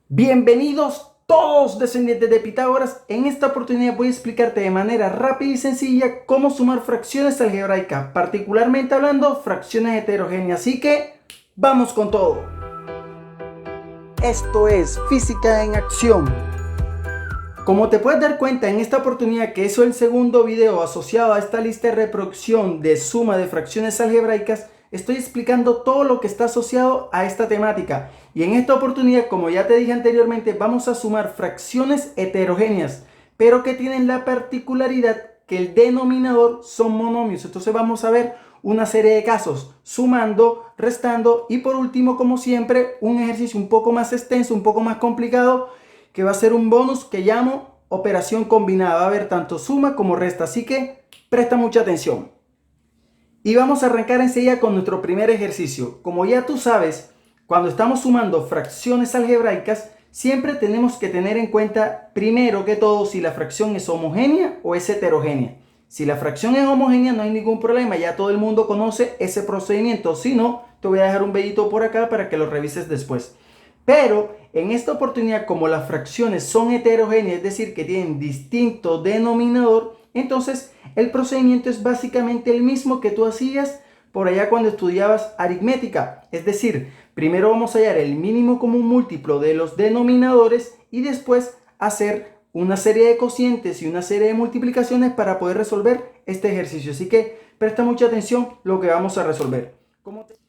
Bienvenidos todos descendientes de Pitágoras. En esta oportunidad voy a explicarte de manera rápida y sencilla cómo sumar fracciones algebraicas, particularmente hablando fracciones heterogéneas. Así que vamos con todo. Esto es Física en Acción. Como te puedes dar cuenta en esta oportunidad que es el segundo video asociado a esta lista de reproducción de suma de fracciones algebraicas, estoy explicando todo lo que está asociado a esta temática. Y en esta oportunidad, como ya te dije anteriormente, vamos a sumar fracciones heterogéneas, pero que tienen la particularidad que el denominador son monomios. Entonces vamos a ver una serie de casos, sumando, restando y por último, como siempre, un ejercicio un poco más extenso, un poco más complicado, que va a ser un bonus que llamo operación combinada. Va a haber tanto suma como resta, así que presta mucha atención. Y vamos a arrancar enseguida con nuestro primer ejercicio. Como ya tú sabes, cuando estamos sumando fracciones algebraicas, siempre tenemos que tener en cuenta, primero que todo, si la fracción es homogénea o es heterogénea. Si la fracción es homogénea, no hay ningún problema, ya todo el mundo conoce ese procedimiento. Si no, te voy a dejar un videito por acá para que lo revises después. Pero en esta oportunidad, como las fracciones son heterogéneas, es decir, que tienen distinto denominador, entonces el procedimiento es básicamente el mismo que tú hacías por allá cuando estudiabas aritmética. Es decir, primero vamos a hallar el mínimo común múltiplo de los denominadores y después hacer una serie de cocientes y una serie de multiplicaciones para poder resolver este ejercicio. Así que presta mucha atención lo que vamos a resolver.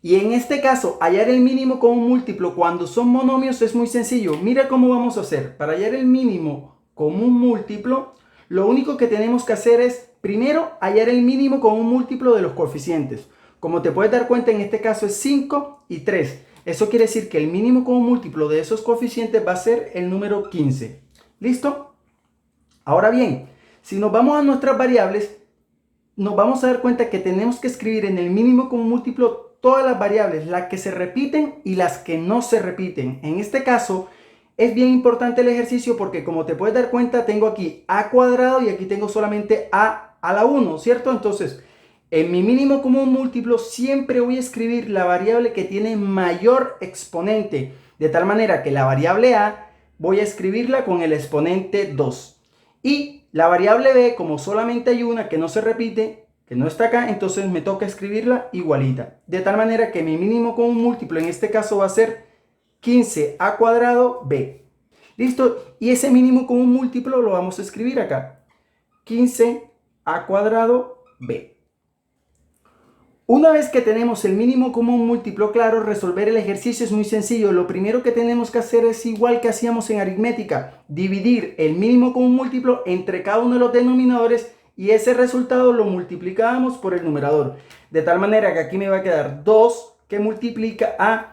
Y en este caso, hallar el mínimo común múltiplo cuando son monomios es muy sencillo. Mira cómo vamos a hacer. Para hallar el mínimo común múltiplo, lo único que tenemos que hacer es, primero, hallar el mínimo común múltiplo de los coeficientes. Como te puedes dar cuenta, en este caso es 5 y 3. Eso quiere decir que el mínimo común múltiplo de esos coeficientes va a ser el número 15. ¿Listo? Ahora bien, si nos vamos a nuestras variables, nos vamos a dar cuenta que tenemos que escribir en el mínimo común múltiplo todas las variables, las que se repiten y las que no se repiten. En este caso es bien importante el ejercicio porque, como te puedes dar cuenta, tengo aquí a cuadrado y aquí tengo solamente a la 1, ¿cierto? Entonces, en mi mínimo común múltiplo siempre voy a escribir la variable que tiene mayor exponente, de tal manera que la variable a voy a escribirla con el exponente 2. Y la variable b, como solamente hay una que no se repite, que no está acá, entonces me toca escribirla igualita. De tal manera que mi mínimo común múltiplo en este caso va a ser 15a cuadrado b. ¿Listo? Y ese mínimo común múltiplo lo vamos a escribir acá. 15a cuadrado b. Una vez que tenemos el mínimo común múltiplo claro, resolver el ejercicio es muy sencillo. Lo primero que tenemos que hacer es igual que hacíamos en aritmética. Dividir el mínimo común múltiplo entre cada uno de los denominadores y ese resultado lo multiplicamos por el numerador. De tal manera que aquí me va a quedar 2 que multiplica a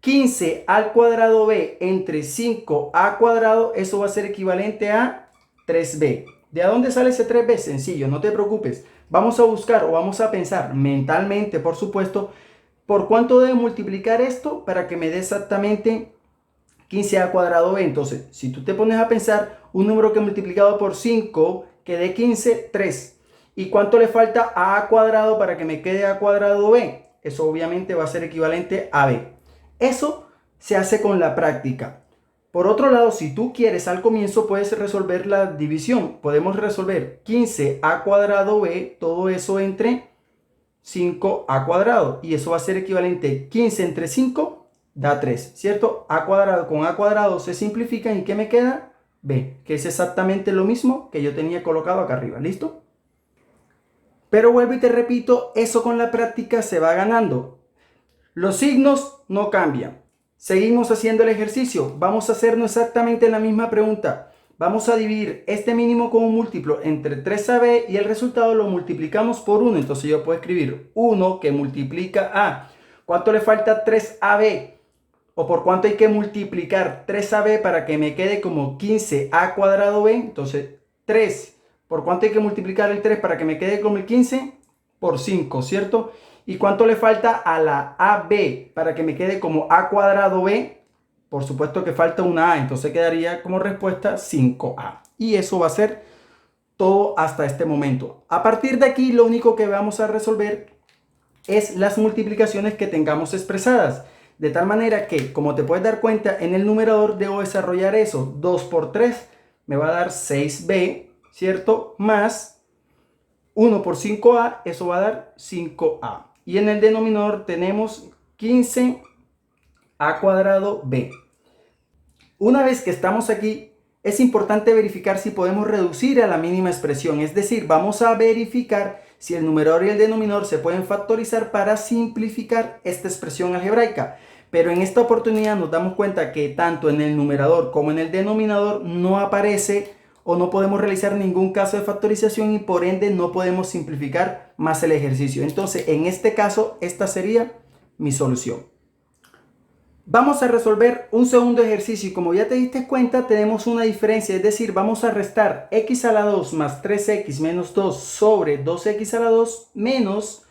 15 al cuadrado b entre 5a cuadrado. Eso va a ser equivalente a 3b. ¿De dónde sale ese 3b? Sencillo, no te preocupes. Vamos a buscar o vamos a pensar mentalmente, por supuesto, por cuánto debe multiplicar esto para que me dé exactamente 15a cuadrado b. Entonces, si tú te pones a pensar, un número que multiplicado por 5 que dé 15, 3. ¿Y cuánto le falta a a cuadrado para que me quede a cuadrado b? Eso obviamente va a ser equivalente a b. Eso se hace con la práctica. Por otro lado, si tú quieres al comienzo puedes resolver la división. Podemos resolver 15a cuadrado b, todo eso entre 5a cuadrado. Y eso va a ser equivalente 15 entre 5 da 3, ¿cierto? A cuadrado con a cuadrado se simplifican y ¿qué me queda? B, que es exactamente lo mismo que yo tenía colocado acá arriba. ¿Listo? Pero vuelvo y te repito, eso con la práctica se va ganando. Los signos no cambian. Seguimos haciendo el ejercicio. Vamos a hacernos exactamente la misma pregunta. Vamos a dividir este mínimo común múltiplo entre 3ab y el resultado lo multiplicamos por 1. Entonces yo puedo escribir 1 que multiplica a. ¿Cuánto le falta 3ab? ¿O por cuánto hay que multiplicar 3ab para que me quede como 15a cuadrado b? Entonces 3. ¿Por cuánto hay que multiplicar el 3 para que me quede como el 15? Por 5, ¿cierto? ¿Y cuánto le falta a la AB para que me quede como A cuadrado B? Por supuesto que falta una A, entonces quedaría como respuesta 5A. Y eso va a ser todo hasta este momento. A partir de aquí, lo único que vamos a resolver es las multiplicaciones que tengamos expresadas. De tal manera que, como te puedes dar cuenta, en el numerador debo desarrollar eso. 2 por 3 me va a dar 6b, ¿cierto? Más 1 por 5a, eso va a dar 5a. Y en el denominador tenemos 15a cuadrado b. Una vez que estamos aquí, es importante verificar si podemos reducir a la mínima expresión. Es decir, vamos a verificar si el numerador y el denominador se pueden factorizar para simplificar esta expresión algebraica. Pero en esta oportunidad nos damos cuenta que tanto en el numerador como en el denominador no aparece o no podemos realizar ningún caso de factorización y por ende no podemos simplificar más el ejercicio. Entonces, en este caso, esta sería mi solución. Vamos a resolver un segundo ejercicio y como ya te diste cuenta tenemos una diferencia, es decir, vamos a restar x a la 2 más 3x menos 2 sobre 2x a la 2 menos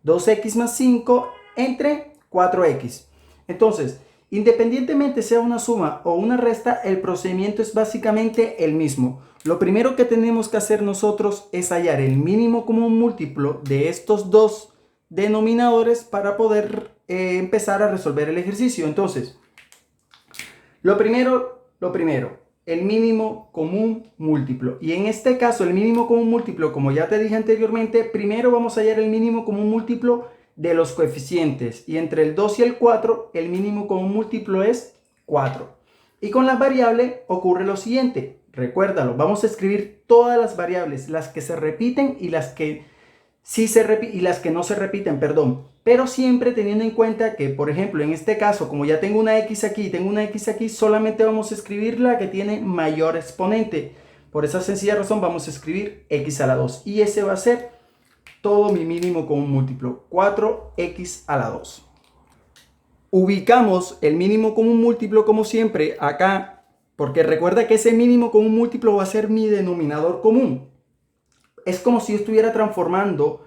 2x más 5 entre 4x. Entonces, independientemente sea una suma o una resta, el procedimiento es básicamente el mismo. Lo primero que tenemos que hacer nosotros es hallar el mínimo común múltiplo de estos dos denominadores para poder empezar a resolver el ejercicio. Entonces, lo primero, el mínimo común múltiplo. Y en este caso, el mínimo común múltiplo, como ya te dije anteriormente, primero vamos a hallar el mínimo común múltiplo de los coeficientes. Y entre el 2 y el 4, el mínimo común múltiplo es 4. Y con las variables ocurre lo siguiente. Recuérdalo, vamos a escribir todas las variables, las que se repiten y las que no se repiten, perdón. Pero siempre teniendo en cuenta que, por ejemplo, en este caso, como ya tengo una x aquí y tengo una x aquí, solamente vamos a escribir la que tiene mayor exponente. Por esa sencilla razón vamos a escribir x a la 2. Y ese va a ser todo mi mínimo común múltiplo, 4x a la 2. Ubicamos el mínimo común múltiplo como siempre acá, porque recuerda que ese mínimo común múltiplo va a ser mi denominador común. Es como si yo estuviera transformando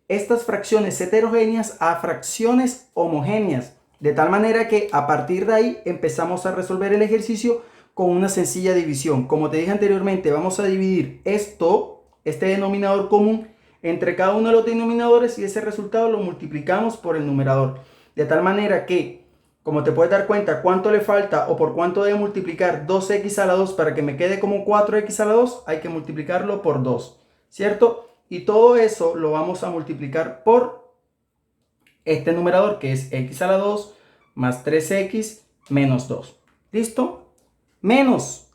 estas fracciones heterogéneas a fracciones homogéneas, de tal manera que a partir de ahí empezamos a resolver el ejercicio con una sencilla división. Como te dije anteriormente, vamos a dividir este denominador común, entre cada uno de los denominadores y ese resultado lo multiplicamos por el numerador. De tal manera que, como te puedes dar cuenta, cuánto le falta o por cuánto debe multiplicar 2x a la 2 para que me quede como 4x a la 2, hay que multiplicarlo por 2. ¿Cierto? Y todo eso lo vamos a multiplicar por este numerador que es x a la 2 más 3x menos 2. ¿Listo? Menos.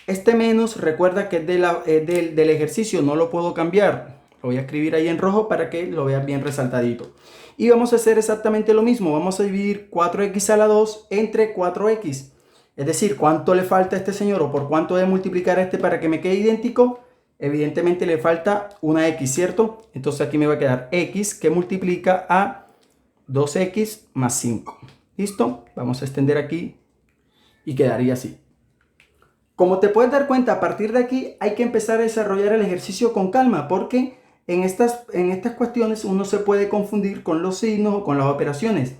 Este menos, recuerda que es del ejercicio, no lo puedo cambiar. Lo voy a escribir ahí en rojo para que lo veas bien resaltadito. Y vamos a hacer exactamente lo mismo. Vamos a dividir 4x a la 2 entre 4x. Es decir, ¿cuánto le falta a este señor o por cuánto debe multiplicar este para que me quede idéntico? Evidentemente le falta una x, ¿cierto? Entonces aquí me va a quedar x que multiplica a 2x más 5. ¿Listo? Vamos a extender aquí y quedaría así. Como te puedes dar cuenta, a partir de aquí hay que empezar a desarrollar el ejercicio con calma porque en estas cuestiones uno se puede confundir con los signos o con las operaciones.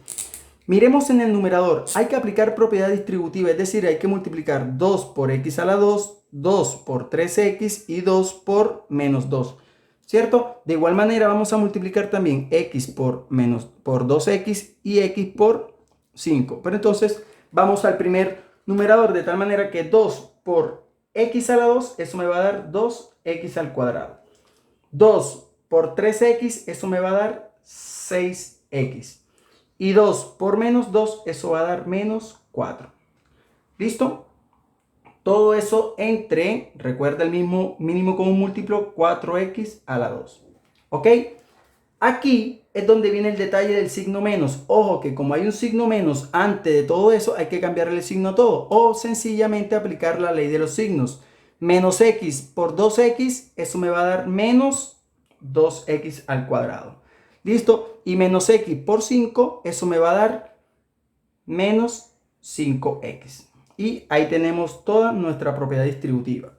Miremos en el numerador, hay que aplicar propiedad distributiva, es decir, hay que multiplicar 2 por x a la 2, 2 por 3x y 2 por menos 2, ¿cierto? De igual manera vamos a multiplicar también x por 2x y x por 5. Pero entonces vamos al primer numerador, de tal manera que 2 por x a la 2, eso me va a dar 2x al cuadrado. 2 por 3x, eso me va a dar 6x. Y 2 por menos 2, eso va a dar menos 4. ¿Listo? Todo eso entre, recuerda el mismo mínimo común múltiplo, 4x a la 2. ¿Ok? Aquí es donde viene el detalle del signo menos. Ojo que como hay un signo menos antes de todo eso, hay que cambiarle el signo a todo. O sencillamente aplicar la ley de los signos. Menos x por 2x, eso me va a dar menos 2x al cuadrado. ¿Listo? Y menos x por 5, eso me va a dar menos 5x. Y ahí tenemos toda nuestra propiedad distributiva.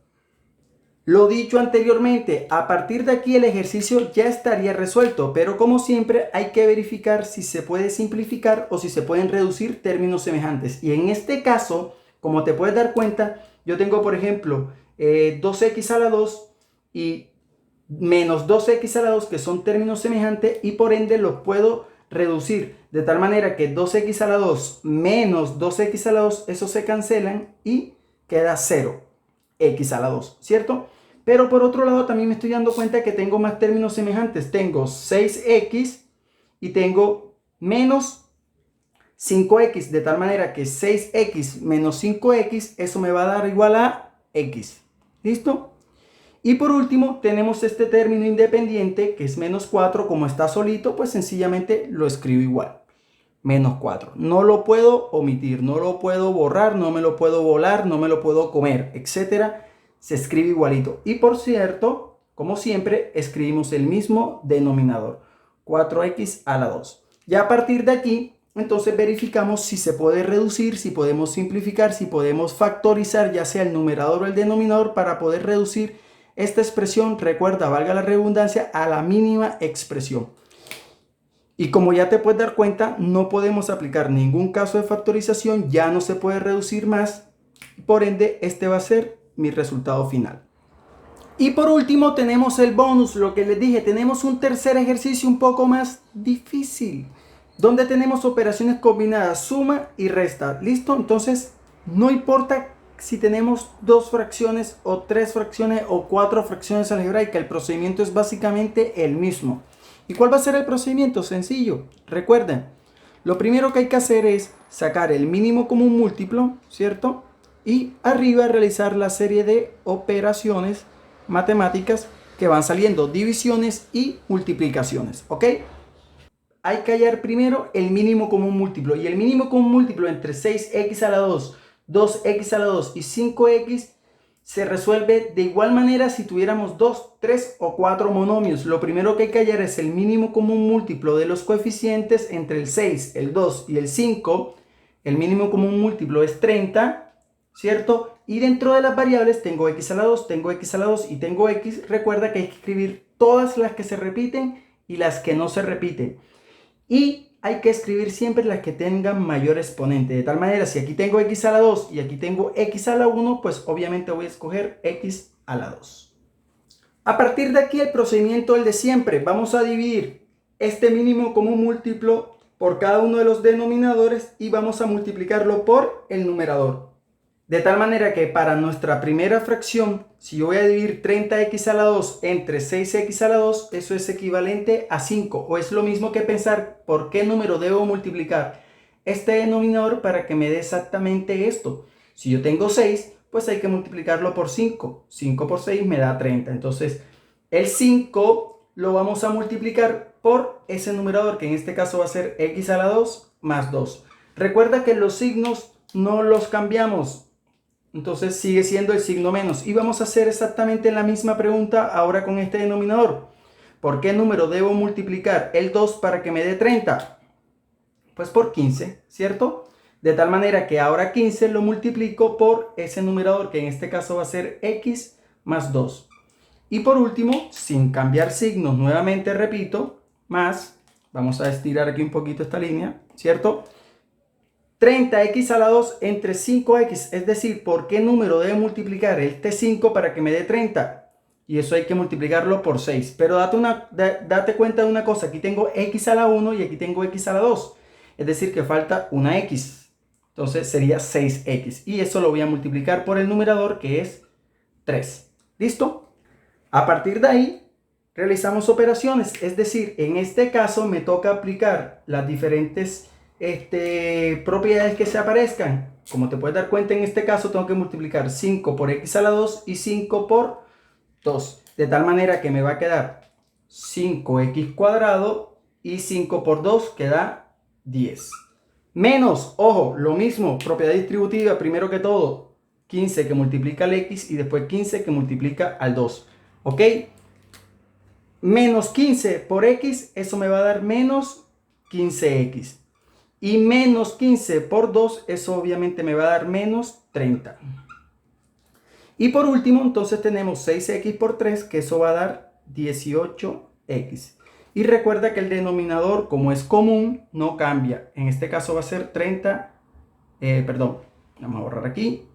Lo dicho anteriormente, a partir de aquí el ejercicio ya estaría resuelto, pero como siempre hay que verificar si se puede simplificar o si se pueden reducir términos semejantes. Y en este caso, como te puedes dar cuenta, yo tengo por ejemplo 2x a la 2 y menos 2x a la 2 que son términos semejantes y por ende los puedo reducir de tal manera que 2x a la 2 menos 2x a la 2, eso se cancelan y queda 0, x a la 2, ¿cierto? Pero por otro lado también me estoy dando cuenta que tengo más términos semejantes. Tengo 6x y tengo menos 5x, de tal manera que 6x menos 5x, eso me va a dar igual a x. ¿Listo? Y por último tenemos este término independiente que es menos 4, como está solito, pues sencillamente lo escribo igual. Menos 4. No lo puedo omitir, no lo puedo borrar, no me lo puedo volar, no me lo puedo comer, etcétera. Se escribe igualito. Y por cierto, como siempre, escribimos el mismo denominador, 4x a la 2. Ya a partir de aquí, entonces verificamos si se puede reducir, si podemos simplificar, si podemos factorizar ya sea el numerador o el denominador para poder reducir esta expresión, recuerda, valga la redundancia, a la mínima expresión. Y como ya te puedes dar cuenta, no podemos aplicar ningún caso de factorización, ya no se puede reducir más, por ende este va a ser mi resultado final. Y por último tenemos el bonus, lo que les dije, tenemos un tercer ejercicio un poco más difícil, donde tenemos operaciones combinadas, suma y resta. ¿Listo? Entonces, no importa si tenemos 2 fracciones o 3 fracciones o 4 fracciones algebraicas, el procedimiento es básicamente el mismo. ¿Y cuál va a ser el procedimiento? Sencillo. Recuerden, lo primero que hay que hacer es sacar el mínimo común múltiplo, ¿cierto? Y arriba realizar la serie de operaciones matemáticas que van saliendo, divisiones y multiplicaciones, ¿ok? Hay que hallar primero el mínimo común múltiplo, y el mínimo común múltiplo entre 6x a la 2, 2x a la 2 y 5x se resuelve de igual manera si tuviéramos 2, 3 o 4 monomios. Lo primero que hay que hallar es el mínimo común múltiplo de los coeficientes entre el 6, el 2 y el 5. El mínimo común múltiplo es 30, ¿cierto? Y dentro de las variables tengo x a la 2, tengo x a la 2 y tengo x. Recuerda que hay que escribir todas las que se repiten y las que no se repiten. Y hay que escribir siempre las que tengan mayor exponente. De tal manera, si aquí tengo x a la 2 y aquí tengo x a la 1, pues obviamente voy a escoger x a la 2. A partir de aquí el procedimiento es el de siempre. Vamos a dividir este mínimo común múltiplo por cada uno de los denominadores y vamos a multiplicarlo por el numerador. De tal manera que para nuestra primera fracción, si yo voy a dividir 30x a la 2 entre 6x a la 2, eso es equivalente a 5. O es lo mismo que pensar por qué número debo multiplicar este denominador para que me dé exactamente esto. Si yo tengo 6, pues hay que multiplicarlo por 5. 5 por 6 me da 30. Entonces, el 5 lo vamos a multiplicar por ese numerador, que en este caso va a ser x a la 2 más 2. Recuerda que los signos no los cambiamos. Entonces sigue siendo el signo menos. Y vamos a hacer exactamente la misma pregunta ahora con este denominador. ¿Por qué número debo multiplicar el 2 para que me dé 30? Pues por 15, ¿cierto? De tal manera que ahora 15 lo multiplico por ese numerador, que en este caso va a ser x más 2. Y por último, sin cambiar signos, nuevamente repito, más, vamos a estirar aquí un poquito esta línea, ¿cierto? 30x a la 2 entre 5x, es decir, ¿por qué número debe multiplicar este 5 para que me dé 30? Y eso hay que multiplicarlo por 6. Pero date cuenta de una cosa, aquí tengo x a la 1 y aquí tengo x a la 2. Es decir, que falta una x. Entonces sería 6x. Y eso lo voy a multiplicar por el numerador, que es 3. ¿Listo? A partir de ahí, realizamos operaciones. Es decir, en este caso me toca aplicar las diferentes propiedades que se aparezcan. Como te puedes dar cuenta, en este caso tengo que multiplicar 5 por x a la 2 y 5 por 2. De tal manera que me va a quedar 5x cuadrado y 5 por 2 queda 10. Menos, ojo, lo mismo, propiedad distributiva, primero que todo, 15 que multiplica al x y después 15 que multiplica al 2. ¿Ok? Menos 15 por x, eso me va a dar menos 15x. Y menos 15 por 2, eso obviamente me va a dar menos 30. Y por último, entonces tenemos 6x por 3, que eso va a dar 18x. Y recuerda que el denominador, como es común, no cambia. En este caso va a ser 30, vamos a borrar aquí.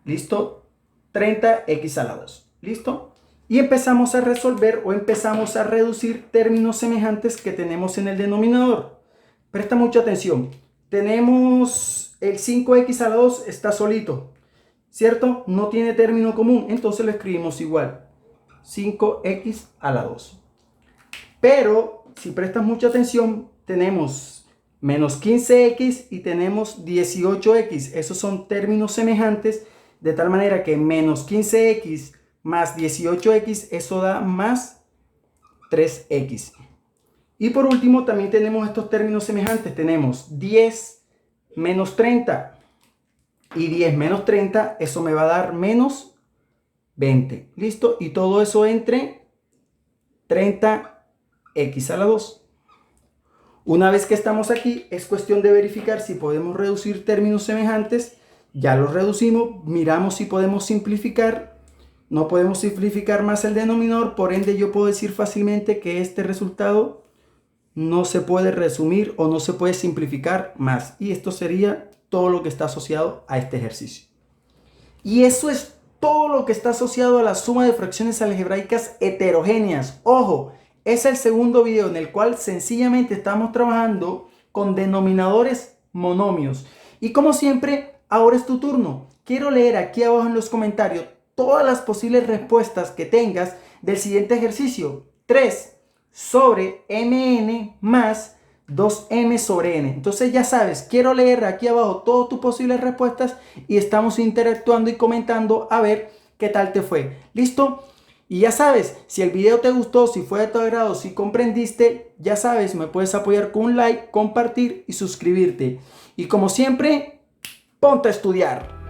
¿Listo? 30x a la 2. ¿Listo? Y empezamos a resolver o empezamos a reducir términos semejantes que tenemos en el denominador. Presta mucha atención. Tenemos el 5x a la 2 está solito, ¿cierto? No tiene término común, entonces lo escribimos igual. 5x a la 2. Pero si prestas mucha atención, tenemos menos 15x y tenemos 18x. Esos son términos semejantes, de tal manera que menos 15x más 18x, eso da más 3x. Y por último también tenemos estos términos semejantes. Tenemos 10 menos 30 y 10 menos 30, eso me va a dar menos 20. ¿Listo? Y todo eso entre 30x a la 2. Una vez que estamos aquí, es cuestión de verificar si podemos reducir términos semejantes. Ya los reducimos, miramos si podemos simplificar. No podemos simplificar más el denominador, por ende yo puedo decir fácilmente que este resultado no se puede resumir o no se puede simplificar más. Y esto sería todo lo que está asociado a este ejercicio. Y eso es todo lo que está asociado a la suma de fracciones algebraicas heterogéneas. Ojo, es el segundo video en el cual sencillamente estamos trabajando con denominadores monomios. Y como siempre, ahora es tu turno. Quiero leer aquí abajo en los comentarios todas las posibles respuestas que tengas del siguiente ejercicio. 3 sobre mn más 2m sobre n. Entonces ya sabes, quiero leer aquí abajo todas tus posibles respuestas y estamos interactuando y comentando a ver qué tal te fue. ¿Listo? Y ya sabes, si el video te gustó, si fue de tu agrado, si comprendiste, ya sabes, me puedes apoyar con un like, compartir y suscribirte. Y como siempre, ponte a estudiar.